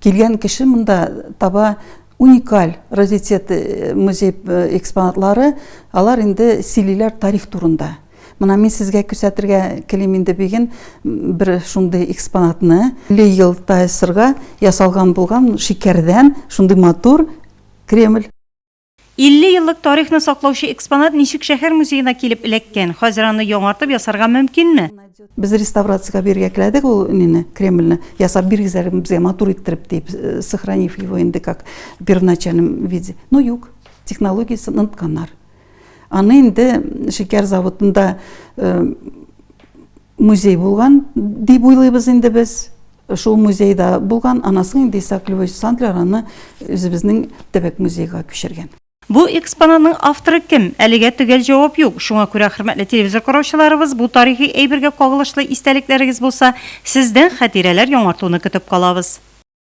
келген кіші мында таба уникаль раритет музей экспонатлары, алар инде силилер тарих турында. Мына мен сезгә күрсәтергә келем инде беген бер шундый экспонатны 50 ел тасырга ясалган булган шикәрдән шундый матур Кремль. 50 еллык тарихны саклаучы экспонат ничек шәһәр музеена килеп эләккән? Хәзер аны яңартып ясарга мөмкинме? Без реставрациягә биргә келәдек ул Кремльне ясап биргезәр безгә матур иттереп дип, сохранив его инде как в первоначальном виде. Но юк, технологиясы онытканнар. Аны инде шикәр заводында музей булган дип уйлыйбыз инде без. Шул музейда булган, анасын инде Исаак Львович Сандлер аны үзебезнең төбәк музейга күчергән. Бу экспонатның авторы кем? Әлегә төгәл җавап юк. Шуңа күрә хөрмәтле телевизор караучыларыбыз, бу тарихи әйбергә кагылышлы истәлекләрегез булса, сездән хатирәләр яңартуны көтеп калабыз.